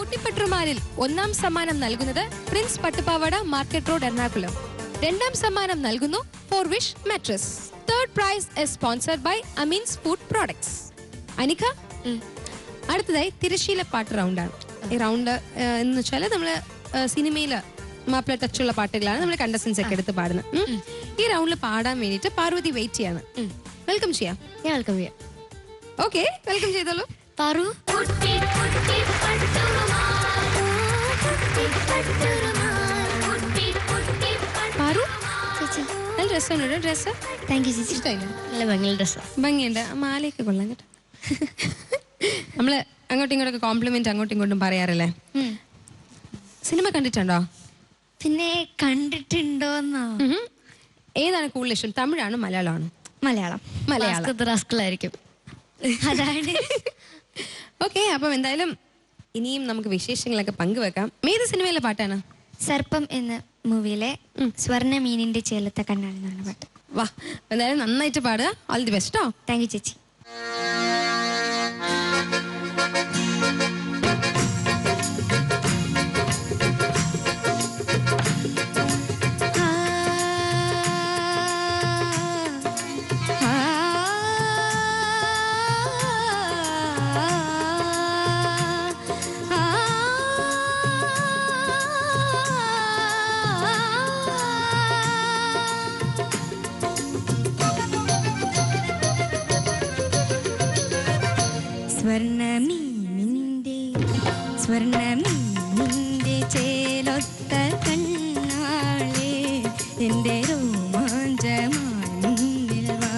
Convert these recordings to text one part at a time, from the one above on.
കുട്ടിപ്പട്ടുമാരിൽ ഒന്നാം സമ്മാനം നൽകുന്നത് prince Pattupavada market road Ernakulam. രണ്ടാം സമ്മാനം നൽകുന്നു Forwish mattress. Third prize is sponsored by Ameen's food products. Anika, അടുത്തതായി തിരശീല പാട്ട് റൗണ്ടാണ്. ഈ റൗണ്ട് എന്ന് വെച്ചാൽ നമ്മള് സിനിമയില് മാപ്പിള ടച്ചുള്ള പാട്ടുകളാണ് നമ്മൾ കണ്ടസ്റ്റൻസ് ഒക്കെ എടുത്ത് പാടുന്നത്. ഈ റൗണ്ടിൽ പാടാൻ വേണ്ടിയിട്ട് പാർവതി വെയിറ്റ് ചെയ്യാണ്. വെൽക്കം ചെയ്യാം. ഞാൻ വെൽക്കം ചെയ്യാം. ഓക്കെ, വെൽക്കം ചെയ്തോളൂ. പാറു, പാറു, ചേച്ചി നല്ല ഡ്രസ്സാണ്. ഡ്രസ്സ് താങ്ക് യു ചേച്ചി. ഇഷ്ടമായില്ലേ? നല്ല ഭംഗിയുള്ള ഡ്രസ്സാണ്. ഭംഗിയുണ്ട്. മാലയൊക്കെ കൊള്ളാം കേട്ടോ. നമ്മള് അങ്ങോട്ടും ഇങ്ങോട്ടൊക്കെ കോംപ്ലിമെന്റ് അങ്ങോട്ടും ഇങ്ങോട്ടും പറയാറില്ലേ? സിനിമ കണ്ടിട്ടുണ്ടോ? പിന്നെ കണ്ടിട്ടുണ്ടോന്നോ? ഏതാണ് കൂടുതൽ ഇഷ്ടം, തമിഴാണോ മലയാളമാണോ? മലയാളം. റാസ്കലായിരിക്കും. അതാണ്. ഓക്കെ, അപ്പം എന്തായാലും ഇനിയും നമുക്ക് വിശേഷങ്ങളൊക്കെ പങ്കുവെക്കാം. ഏത് സിനിമയിലെ പാട്ടാണ്? സർപ്പം എന്ന മൂവിയിലെ സ്വർണ്ണ മീനിന്റെ ചേലത്തെ കണ്ണാണെന്നാണ് പാട്ട്. വാ, എന്തായാലും നന്നായിട്ട് പാടുക. All the best. Thank U ചേച്ചി. സ്വർണ്ണമീനിന്റെ ചേലൊത്ത കണ്ണാളെ എൻ്റെ രോമാഞ്ചമായി മുന്നിൽ വാ.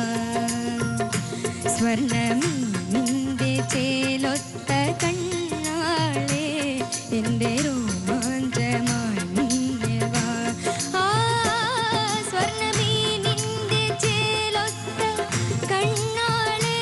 സ്വർണ്ണമീനിന്റെ ചേലൊത്ത കണ്ണാളെ എൻ്റെ രോമാഞ്ചമായി മുന്നിൽ വാ. സ്വർണ്ണമീനിന്റെ ചേലൊത്ത കണ്ണാളെ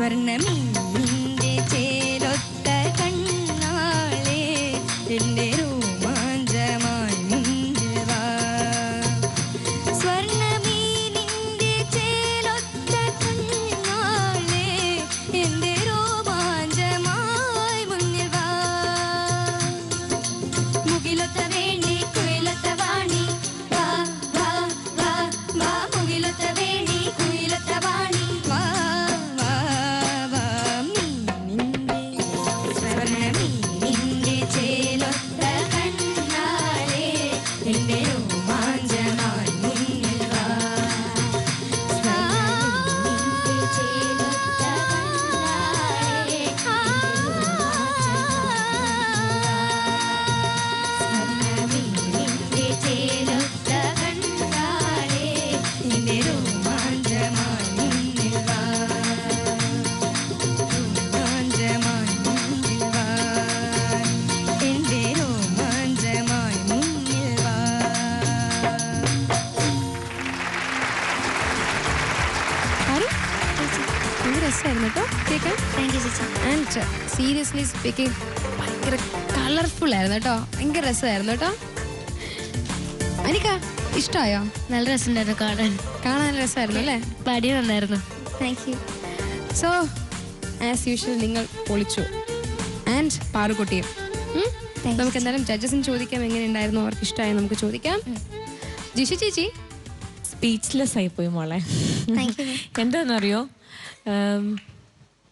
സ്വർണ്ണമീനിന്റെ ചേലൊത്ത കണ്ണാളെ എന്റെ രോമാഞ്ചമായി മുന്നിൽ വാ. സ്വർണ്ണമീനിന്റെ ചേലൊത്ത കണ്ണാളെ എന്റെ രോമാഞ്ചമായി മുന്നിൽ വാ. മുകിലൊത്ത വേണി കുയിലൊത്ത വാണി വാ വാ വാ വാ. മുകിലൊത്ത വേണി കുയിലൊത്ത വാണി വാ വാ വാ. മീനിന്റെ സ്വർണ്ണമീനിന്റെ ചേലൊത്ത കണ്ണാളെ എന്റെ രോമാഞ്ചമായി മുന്നിൽ വാ. സ്വർണ്ണമീനിന്റെ ചേലൊത്ത കണ്ണാളെ സ്വർണ്ണമീനിന്റെ ചേലൊത്ത കണ്ണാളെ എന്റെ രോമാഞ്ചമായി മുന്നിൽ വാ. രോമാഞ്ചമായി മുന്നിൽ വാ. എന്റെ രോമാഞ്ചമായി മുന്നിൽ വാ. ആരും ഭയങ്കര രസമായിരുന്നു കേട്ടോ കേൾക്കാൻ. താങ്ക് യു ചേച്ചി. ആൻഡ് സീരിയസ്ലി സ്പീക്കിംഗ് ഭയങ്കര കളർഫുൾ ആയിരുന്നു കേട്ടോ, ഭയങ്കര രസമായിരുന്നു കേട്ടോ. അനിക ഇഷ്ടമായോ? നല്ല രസമുണ്ടായിരുന്നു കാണാൻ. കാണാൻ രസമായിരുന്നു അല്ലേ? പാടിയുണ്ടായിരുന്നു. Thank you. So as usual നിങ്ങൾ പൊളിച്ചു. ആൻഡ് പാറുകുട്ടിയും. Thanks. നമുക്ക് എന്തായാലും ജഡ്ജസിന് ചോദിക്കാം എങ്ങനെ ഉണ്ടായിരുന്നു, അവർക്ക് ഇഷ്ടമായി നമുക്ക് ചോദിക്കാം. ജിഷി ചേച്ചി സ്പീച്ച്ലെസ് ആയിപ്പോയി മോളെ. Thank you. എന്താണെന്നറിയോ,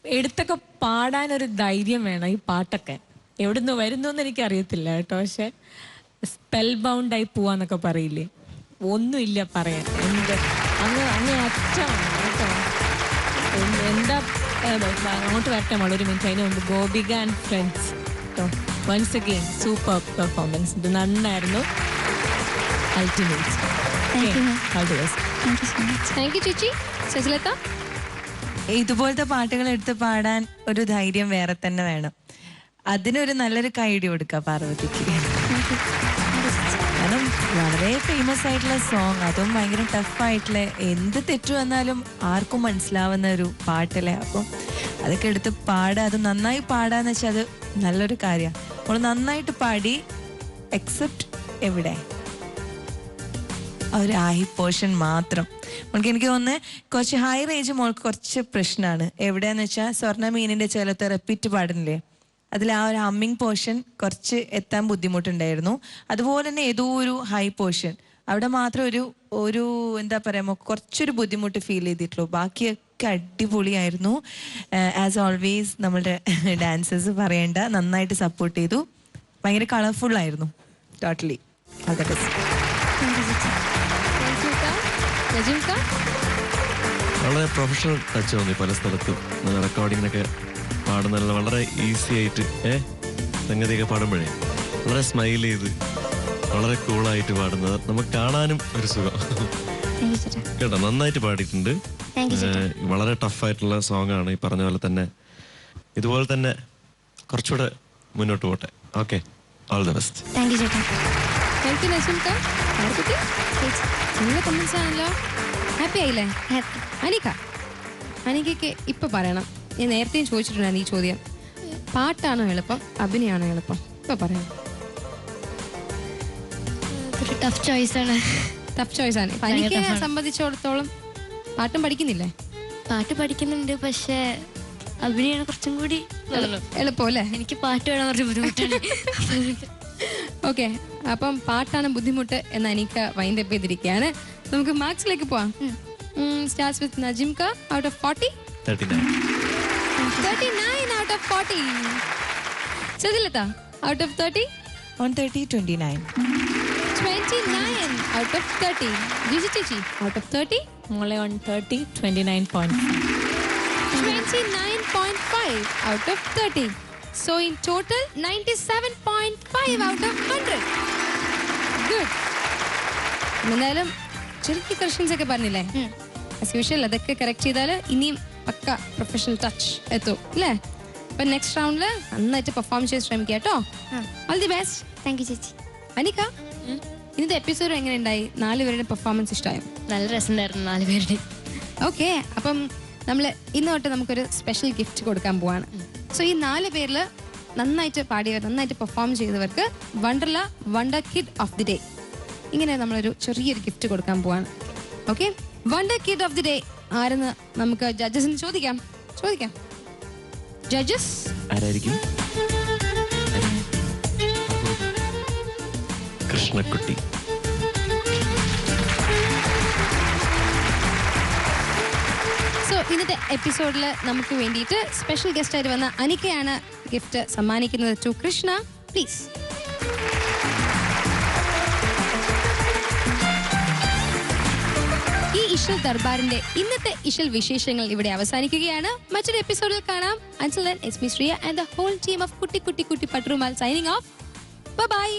എടുത്തൊക്കെ പാടാനൊരു ധൈര്യം വേണം. ഈ പാട്ടൊക്കെ എവിടുന്ന് വരുന്നു എന്ന് എനിക്ക് അറിയത്തില്ല കേട്ടോ, പക്ഷെ സ്പെൽ ബൗണ്ടായി പോവാന്നൊക്കെ പറയില്ലേ, ഒന്നുമില്ല പറയാൻ. അങ്ങ് അറ്റമാണ് കേട്ടോ. എന്താ അങ്ങോട്ട് വരട്ടെ മോളെ ഒരു മിനിറ്റ്. അതിന് മുമ്പ് ഗോപിക ആൻഡ് ഫ്രണ്ട്സ് കേട്ടോ, വൺസ് അഗെയിൻ സൂപ്പർ പെർഫോമൻസ്. ഇത് നന്നായിരുന്നു. അൾട്ടിമേറ്റ്. താങ്ക് യു ചേച്ചി. സജിലത്ത ഇതുപോലത്തെ പാട്ടുകൾ എടുത്ത് പാടാൻ ഒരു ധൈര്യം വേറെ തന്നെ വേണം. അതിനൊരു നല്ലൊരു കൈഡി കൊടുക്കുക പാർവതിക്ക്. കാരണം വളരെ ഫേമസ് ആയിട്ടുള്ള സോങ്, അതും ഭയങ്കര ടഫായിട്ടുള്ള, എന്ത് തെറ്റു വന്നാലും ആർക്കും മനസ്സിലാവുന്ന ഒരു പാട്ടല്ലേ. അപ്പം അതൊക്കെ എടുത്ത് പാടുക, അത് നന്നായി പാടാന്ന് വെച്ചാൽ അത് നല്ലൊരു കാര്യമാണ്. നമ്മൾ നന്നായിട്ട് പാടി എക്സെപ്റ്റ് എവിടെ ഒരു ഹൈ പോർഷൻ മാത്രം. നമുക്ക് എനിക്ക് തോന്നുന്നത് കുറച്ച് ഹൈ റേഞ്ച് മോൾക്ക് കുറച്ച് പ്രശ്നമാണ്. എവിടെയാന്ന് വെച്ചാൽ സ്വർണ്ണ മീനിന്റെ ചേലത്തെ റിപ്പീറ്റ് പാടുന്നില്ലേ, അതിൽ ആ ഒരു ഹമ്മിങ് പോർഷൻ കുറച്ച് എത്താൻ ബുദ്ധിമുട്ടുണ്ടായിരുന്നു. അതുപോലെ തന്നെ ഏതോ ഒരു ഹൈ പോർഷൻ അവിടെ മാത്രം ഒരു എന്താ പറയുക കുറച്ചൊരു ബുദ്ധിമുട്ട് ഫീൽ ചെയ്തിട്ടുള്ളൂ. ബാക്കിയൊക്കെ അടിപൊളിയായിരുന്നു. ആസ് ഓൾവേസ് നമ്മളുടെ ഡാൻസേഴ്സ് പറയേണ്ട, നന്നായിട്ട് സപ്പോർട്ട് ചെയ്തു. ഭയങ്കര കളർഫുൾ ആയിരുന്നു. Totally all the best. വളരെ പ്രൊഫഷണൽ ടച്ച് തോന്നി പല സ്ഥലത്തും. റെക്കോർഡിങ്ങിനൊക്കെ പാടുന്ന വളരെ ഈസി ആയിട്ട് സംഗതിയൊക്കെ പാടുമ്പോഴേ വളരെ സ്മൈൽ ചെയ്ത് വളരെ കൂളായിട്ട് പാടുന്നത് നമുക്ക് കാണാനും ഒരു സുഖം കേട്ടോ. നന്നായിട്ട് പാടിയിട്ടുണ്ട്. വളരെ ടഫായിട്ടുള്ള സോങ് ആണ്. ഈ പറഞ്ഞ പോലെ തന്നെ ഇതുപോലെ തന്നെ കുറച്ചുകൂടെ മുന്നോട്ട് പോട്ടെ. Okay, all the best. Thank you ചേട്ടാ. താങ്ക് യു നസീംക്ക. നല്ല കമന്റ്സ് ആണല്ലോ. ഹാപ്പി ആയില്ലേ? അനിക, അനികയ്ക്ക് ഇപ്പൊ പറയണം. ഞാൻ നേരത്തെയും ചോദിച്ചിട്ടുണ്ടായിരുന്നു ഈ ചോദ്യം. പാട്ടാണോ എളുപ്പം, അഭിനയാണോ എളുപ്പം? ഇപ്പൊ പറയാം. ഒരു ടഫ് ചോയ്സ് ആണ്. ടഫ് ചോയ്സ് ആണ്. അനികയെ സംബന്ധിച്ചിടത്തോളം പാട്ടും പഠിക്കുന്നില്ലേ? പാട്ട് പഠിക്കുന്നുണ്ട്, പക്ഷെ അഭിനയാണ് കുറച്ചും കൂടി എളുപ്പം അല്ലേ? എനിക്ക് പാട്ട് വേണം കുറച്ച് ബുദ്ധിമുട്ടാണ്. ഓക്കെ, അപ്പം പാട്ടാണ് ബുദ്ധിമുട്ട് എന്ന് അനിക വൈൻഡ് അപ്പ് ചെയ്തിരിക്കുകയാണ്. നമുക്ക് മാർക്സിലേക്ക് പോവാം. സ്റ്റാർട്ട്സ് വിത്ത് നജിംക. Out of 40 39 out of 40. സജിലത out of 30 on 30 29 out of 30. Jiji ചേച്ചി ഔട്ട് ഓഫ് 30 മോളെ on 30 29.5 29.5 out of 30. So in total 97.5 out of 100. Good. എന്തായാലും ചെറിയ കറക്ഷൻസ് ഒക്കെ പറഞ്ഞില്ലേ? ആസ് യൂഷ്വൽ അതൊക്കെ കറക്റ്റ് ചെയ്താൽ ഇനിയും പക്ക പ്രൊഫഷണൽ ടച്ച് എത്തും അല്ലേ? അപ്പൊ നെക്സ്റ്റ് റൗണ്ടില് നന്നായിട്ട് പെർഫോം ചെയ്ത് ശ്രമിക്കുക കേട്ടോ. All the best. Thank U ചേച്ചി. അനിക, ഇന്നത്തെ എപ്പിസോഡ് എങ്ങനെ ഉണ്ടായി? 4 പേരുടെ പെർഫോമൻസ് ഇഷ്ടമായോ? നല്ല രസമുണ്ടായിരുന്നു 4 പേരുടെ. ഓക്കെ, അപ്പം നമ്മൾ ഇന്ന് തൊട്ട് നമുക്കൊരു സ്പെഷ്യൽ ഗിഫ്റ്റ് കൊടുക്കാൻ പോവാണ്. സോ ഈ 4 പേരിൽ നന്നായിട്ട് പാടിയവർ, നന്നായിട്ട് പെർഫോം ചെയ്തവർക്ക് Wonderla wonder kid of the day ഇങ്ങനെ നമ്മളൊരു ചെറിയൊരു ഗിഫ്റ്റ് കൊടുക്കാൻ പോവാണ്. Okay, wonder kid of the day ആരെന്ന് നമുക്ക് ജഡ്ജസിന് ചോദിക്കാം. ജഡ്ജസ് ആരായിരിക്കും? കൃഷ്ണക്കുട്ടി. സോ ഇന്നത്തെ എപ്പിസോഡിൽ നമുക്ക് വേണ്ടിയിട്ട് സ്പെഷ്യൽ ഗസ്റ്റ് ആയിട്ട് വന്ന അനിക്കയാണ് ഗിഫ്റ്റ് സമ്മാനിക്കുന്നത് ടു കൃഷ്ണ. പ്ലീസ്. ഈ ഇശൽ ദർബാറിന്റെ ഇന്നത്തെ ഇശൽ വിശേഷങ്ങൾ ഇവിടെ അവസാനിക്കുകയാണ്. മറ്റൊരു എപ്പിസോഡിൽ കാണാം. Until then, it's me Shriya and the whole team of Kutti Kutti Kutti Patrumal signing off. Bye bye.